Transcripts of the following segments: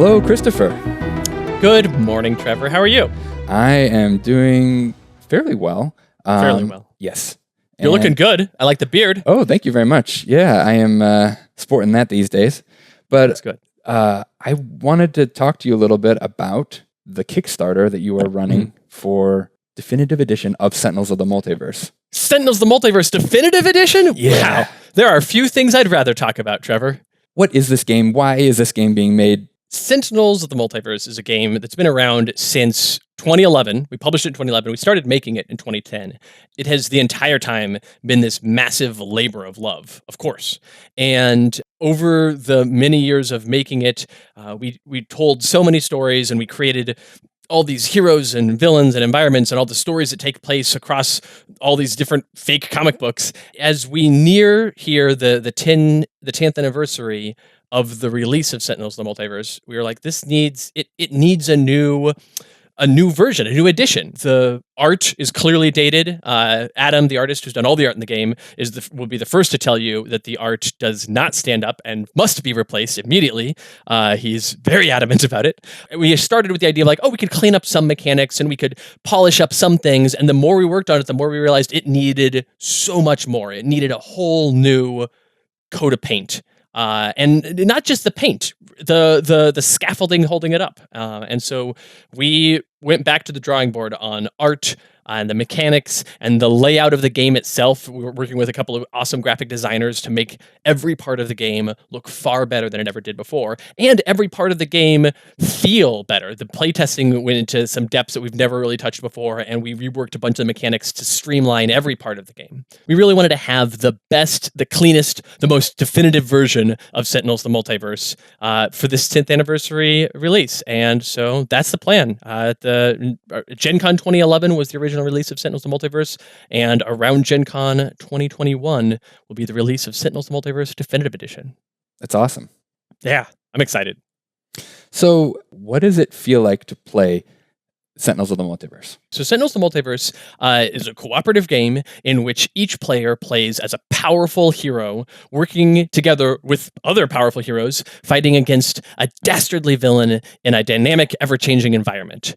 Hello, Christopher. Good morning, Trevor. How are you? I am doing fairly well. Fairly well. Yes. You're looking good. I like the beard. Oh, thank you very much. Yeah, I am sporting that these days. But That's good. I wanted to talk to you a little bit about the Kickstarter that you are running for Definitive Edition of Sentinels of the Multiverse. Sentinels of the Multiverse Definitive Edition? Yeah. Wow. There are a few things I'd rather talk about, Trevor. What is this game? Why is this game being made? Sentinels of the Multiverse is a game that's been around since 2011. We published it in 2011. We started making it in 2010. It has the entire time been this massive labor of love, of course. And over the many years of making it, we told so many stories, and we created all these heroes and villains and environments and all the stories that take place across all these different fake comic books. As we near here the 10th anniversary of the release of Sentinels of the Multiverse, we were like, this needs a new version, a new edition. The art is clearly dated. Adam, the artist who's done all the art in the game, will be the first to tell you that the art does not stand up and must be replaced immediately. He's very adamant about it. We started with the idea of we could clean up some mechanics and we could polish up some things. And the more we worked on it, the more we realized it needed so much more. It needed a whole new coat of paint. And not just the paint, the scaffolding holding it up. And so we went back to the drawing board on art and the mechanics and the layout of the game itself. We were working with a couple of awesome graphic designers to make every part of the game look far better than it ever did before, and every part of the game feel better. The playtesting went into some depths that we've never really touched before, and we reworked a bunch of the mechanics to streamline every part of the game. We really wanted to have the best, the cleanest, the most definitive version of Sentinels of the Multiverse for this 10th anniversary release, and so that's the plan. The Gen Con 2011 was the original release of Sentinels of the Multiverse, and around Gen Con 2021 will be the release of Sentinels of the Multiverse Definitive Edition. That's awesome. Yeah, I'm excited. So what does it feel like to play Sentinels of the Multiverse? So Sentinels of the Multiverse is a cooperative game in which each player plays as a powerful hero, working together with other powerful heroes, fighting against a dastardly villain in a dynamic, ever-changing environment.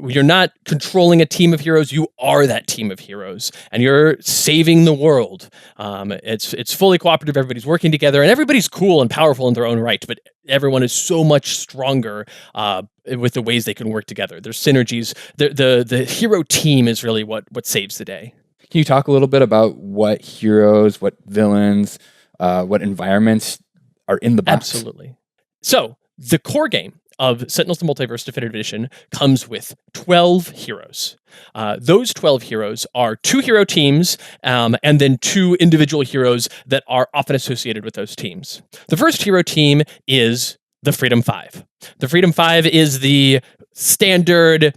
You're not controlling a team of heroes, you are that team of heroes, and you're saving the world. It's fully cooperative, everybody's working together, and everybody's cool and powerful in their own right, but everyone is so much stronger with the ways they can work together. There's synergies. The hero team is really what saves the day. Can you talk a little bit about what heroes, what villains, what environments are in the box? Absolutely. So the core game of Sentinels of the Multiverse Definitive Edition comes with 12 heroes. Those 12 heroes are 2 hero teams and then 2 individual heroes that are often associated with those teams. The first hero team is the Freedom Five. The Freedom Five is the standard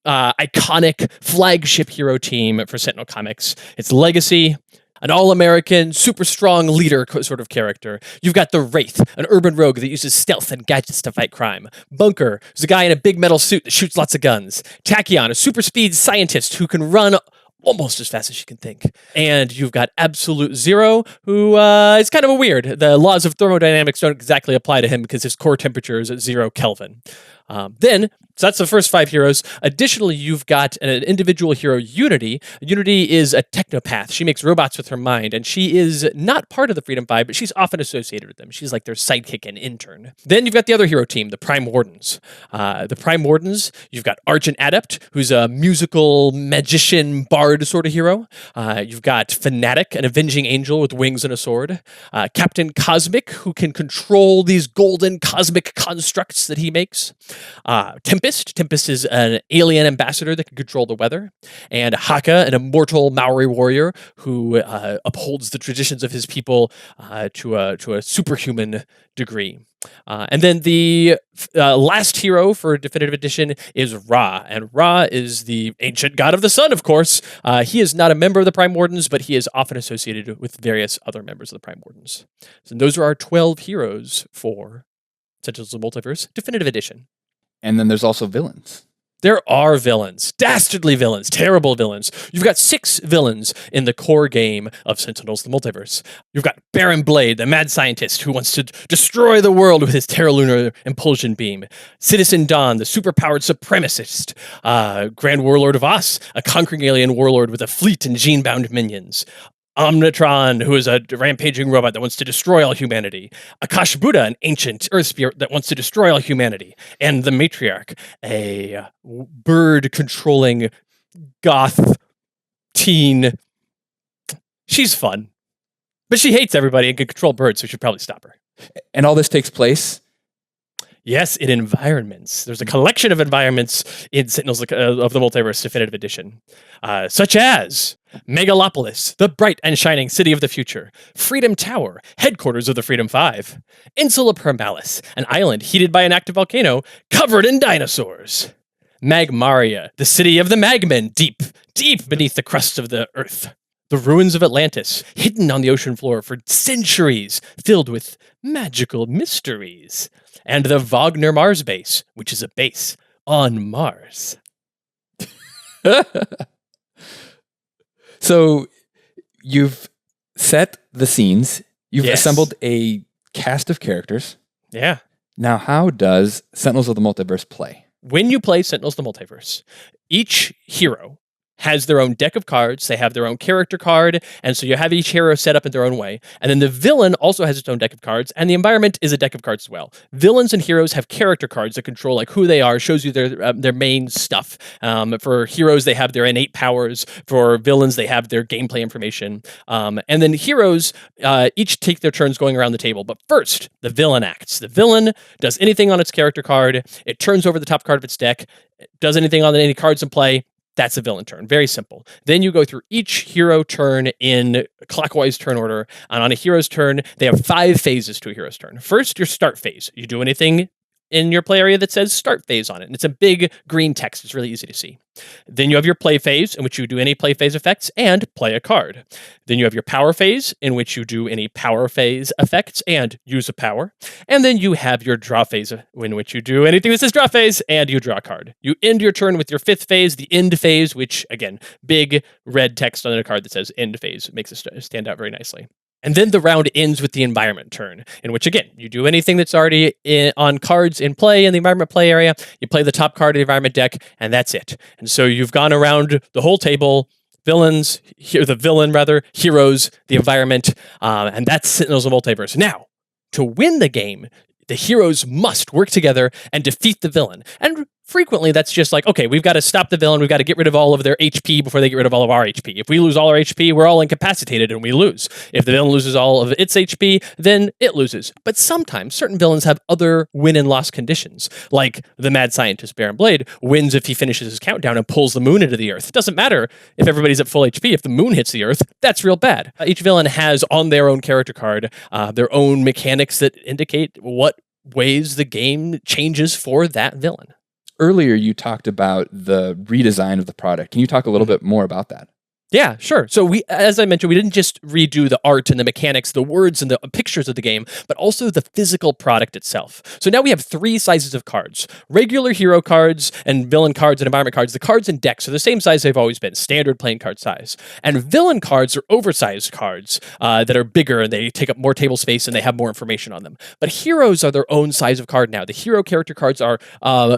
iconic flagship hero team for Sentinel Comics. It's Legacy, an all-American, super strong leader sort of character. You've got the Wraith, an urban rogue that uses stealth and gadgets to fight crime. Bunker, who's a guy in a big metal suit that shoots lots of guns. Tachyon, a super speed scientist who can run almost as fast as she can think. And you've got Absolute Zero, who is kind of a weird. The laws of thermodynamics don't exactly apply to him because his core temperature is at 0 Kelvin. So that's the first 5 heroes. Additionally, you've got an individual hero, Unity. Unity is a technopath. She makes robots with her mind, and she is not part of the Freedom Five, but she's often associated with them. She's like their sidekick and intern. Then you've got the other hero team, the Prime Wardens. The Prime Wardens, you've got Arch and Adept, who's a musical magician bard sort of hero. You've got Fanatic, an avenging angel with wings and a sword. Captain Cosmic, who can control these golden cosmic constructs that he makes. Tempest is an alien ambassador that can control the weather, and Haka, an immortal Maori warrior who upholds the traditions of his people to a superhuman degree. And then the last hero for Definitive Edition is Ra, and Ra is the ancient god of the sun, of course. He is not a member of the Prime Wardens, but he is often associated with various other members of the Prime Wardens. So those are our 12 heroes for Sentinels of the Multiverse Definitive Edition. And then there's also villains. There are villains, dastardly villains, terrible villains. You've got 6 villains in the core game of Sentinels the Multiverse. You've got Baron Blade, the mad scientist who wants to destroy the world with his Terralunar impulsion beam. Citizen Dawn, the superpowered supremacist. Grand Warlord Voss, a conquering alien warlord with a fleet and gene-bound minions. Omnitron, who is a rampaging robot that wants to destroy all humanity. Akash Buddha, an ancient earth spirit that wants to destroy all humanity. And the Matriarch, a bird-controlling goth teen. She's fun. But she hates everybody and can control birds, so we should probably stop her. And all this takes place? Yes, in environments. There's a collection of environments in Sentinels of the Multiverse Definitive Edition, such as Megalopolis, the bright and shining city of the future, Freedom Tower, headquarters of the Freedom Five, Insula Permalis, an island heated by an active volcano covered in dinosaurs, Magmaria, the city of the Magmen, deep beneath the crust of the earth, the ruins of Atlantis, hidden on the ocean floor for centuries, filled with magical mysteries, and the Wagner Mars base, which is a base on Mars. So you've set the scenes, you've Yes. assembled a cast of characters. Yeah. Now, how does Sentinels of the Multiverse play? When you play Sentinels of the Multiverse, each hero has their own deck of cards. They have their own character card. And so you have each hero set up in their own way. And then the villain also has its own deck of cards. And the environment is a deck of cards as well. Villains and heroes have character cards that control like who they are, shows you their main stuff. For heroes, they have their innate powers. For villains, they have their gameplay information. And then heroes each take their turns going around the table. But first, the villain acts. The villain does anything on its character card. It turns over the top card of its deck. It does anything on any cards in play. That's a villain turn. Very simple. Then you go through each hero turn in clockwise turn order. And on a hero's turn, they have 5 phases to a hero's turn. First, your start phase. You do anything in your play area that says start phase on it. And it's a big green text. It's really easy to see. Then you have your play phase, in which you do any play phase effects and play a card. Then you have your power phase, in which you do any power phase effects and use a power. And then you have your draw phase, in which you do anything that says draw phase and you draw a card. You end your turn with your 5th phase, the end phase, which, again, big red text on a card that says end phase. It makes it stand out very nicely. And then the round ends with the environment turn, in which, again, you do anything that's already on cards in play in the environment play area. You play the top card of the environment deck, and that's it. And so you've gone around the whole table, heroes, the environment, and that's Sentinels of the Multiverse. Now, to win the game, the heroes must work together and defeat the villain. And frequently that's just like, okay, we've got to stop the villain. We've got to get rid of all of their HP before they get rid of all of our HP. If we lose all our HP, we're all incapacitated and we lose. If the villain loses all of its HP, then it loses. But sometimes certain villains have other win and loss conditions. Like the mad scientist Baron Blade wins if he finishes his countdown and pulls the moon into the earth. It doesn't matter if everybody's at full HP. If the moon hits the earth, that's real bad. Each villain has on their own character card their own mechanics that indicate what ways the game changes for that villain. Earlier, you talked about the redesign of the product. Can you talk a little bit more about that? Yeah, sure. So as I mentioned, we didn't just redo the art and the mechanics, the words and the pictures of the game, but also the physical product itself. So now we have 3 sizes of cards: regular hero cards and villain cards and environment cards. The cards and decks are the same size they've always been, standard playing card size. And villain cards are oversized cards that are bigger and they take up more table space and they have more information on them. But heroes are their own size of card now. The hero character cards are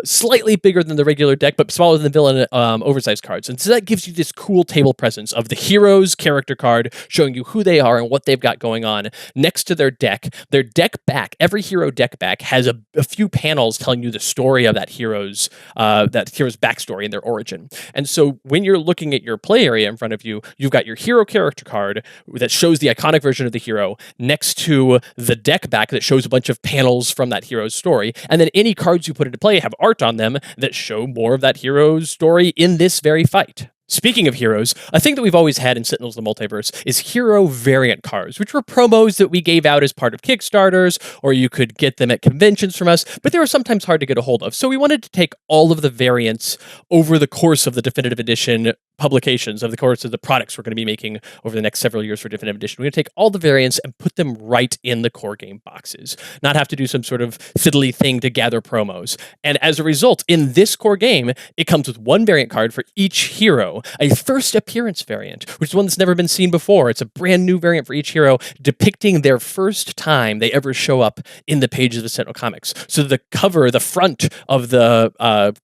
slightly bigger than the regular deck, but smaller than the villain oversized cards. And so that gives you this cool table presence of the hero's character card showing you who they are and what they've got going on next to their deck. Their deck back, every hero deck back has a few panels telling you the story of that hero's backstory and their origin. And so when you're looking at your play area in front of you, you've got your hero character card that shows the iconic version of the hero next to the deck back that shows a bunch of panels from that hero's story. And then any cards you put into play have art on them that show more of that hero's story in this very fight. Speaking of heroes, a thing that we've always had in Sentinels of the Multiverse is hero variant cards, which were promos that we gave out as part of Kickstarters, or you could get them at conventions from us, but they were sometimes hard to get a hold of. So we wanted to take all of the variants over the course of the Definitive Edition publications, of the course of the products we're going to be making over the next several years for Definitive Edition. We're going to take all the variants and put them right in the core game boxes, not have to do some sort of fiddly thing to gather promos. And as a result, in this core game, it comes with one variant card for each hero, a first appearance variant, which is one that's never been seen before. It's a brand new variant for each hero depicting their first time they ever show up in the pages of Sentinel Comics. So the cover, the front of the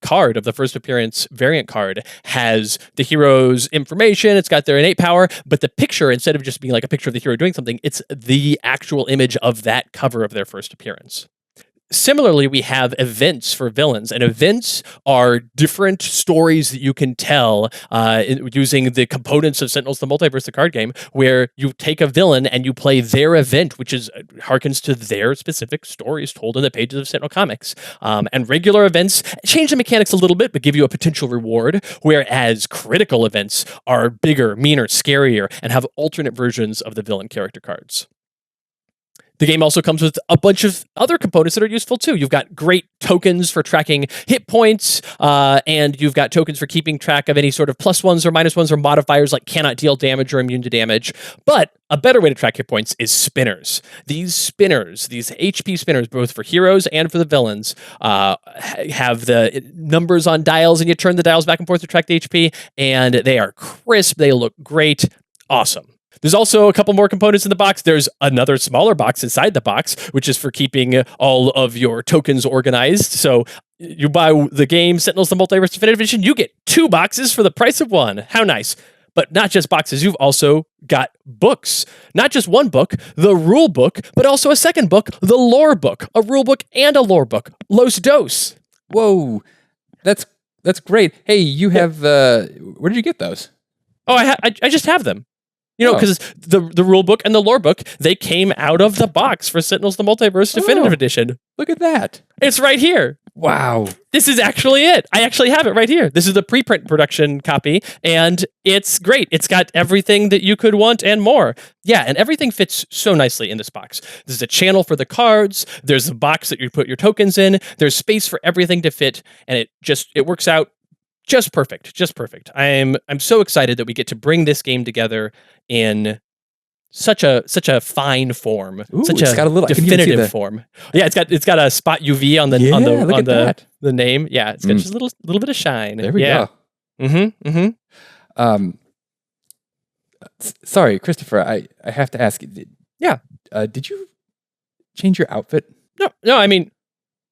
card, of the first appearance variant card, has the hero's information, it's got their innate power, but the picture, instead of just being like a picture of the hero doing something, it's the actual image of that cover of their first appearance. Similarly, we have events for villains, and events are different stories that you can tell using the components of Sentinels the Multiverse, the card game, where you take a villain and you play their event, which is harkens to their specific stories told in the pages of Sentinel Comics. And regular events change the mechanics a little bit, but give you a potential reward, whereas critical events are bigger, meaner, scarier, and have alternate versions of the villain character cards. The game also comes with a bunch of other components that are useful too. You've got great tokens for tracking hit points, and you've got tokens for keeping track of any sort of +1s or -1s or modifiers like cannot deal damage or immune to damage. But a better way to track hit points is spinners. These spinners, these HP spinners, both for heroes and for the villains, have the numbers on dials, and you turn the dials back and forth to track the HP, and they are crisp. They look great. Awesome. There's also a couple more components in the box. There's another smaller box inside the box, which is for keeping all of your tokens organized. So you buy the game Sentinels the Multiverse Definitive Edition, you get 2 boxes for the price of 1. How nice. But not just boxes, you've also got books. Not just one book, the rule book, but also a second book, the lore book. A rule book and a lore book. Los Dos. Whoa, that's great. Hey, you have, where did you get those? Oh, I just have them. You know, because the rule book and the lore book, they came out of the box for Sentinels the Multiverse Definitive Edition. Look at that. It's right here. Wow. This is actually it. I actually have it right here. This is the preprint production copy, and it's great. It's got everything that you could want and more. Yeah, and everything fits so nicely in this box. There's a channel for the cards. There's a box that you put your tokens in. There's space for everything to fit, and it works out just perfect. Just perfect. I'm so excited that we get to bring this game together in such a fine form, such it's got a little definitive form. Yeah, it's got a spot UV on the name. Yeah, it's got just a little bit of shine. There we go. Sorry, Christopher. I have to ask you. Yeah. Did you change your outfit? No. I mean,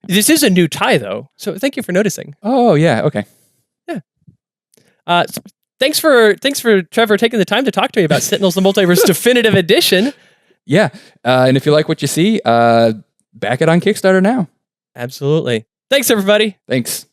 this is a new tie though, so thank you for noticing. Oh yeah. Okay. Thanks for Trevor taking the time to talk to me about Sentinels the Multiverse Definitive Edition. Yeah, and if you like what you see, back it on Kickstarter now. Absolutely. Thanks, everybody. Thanks.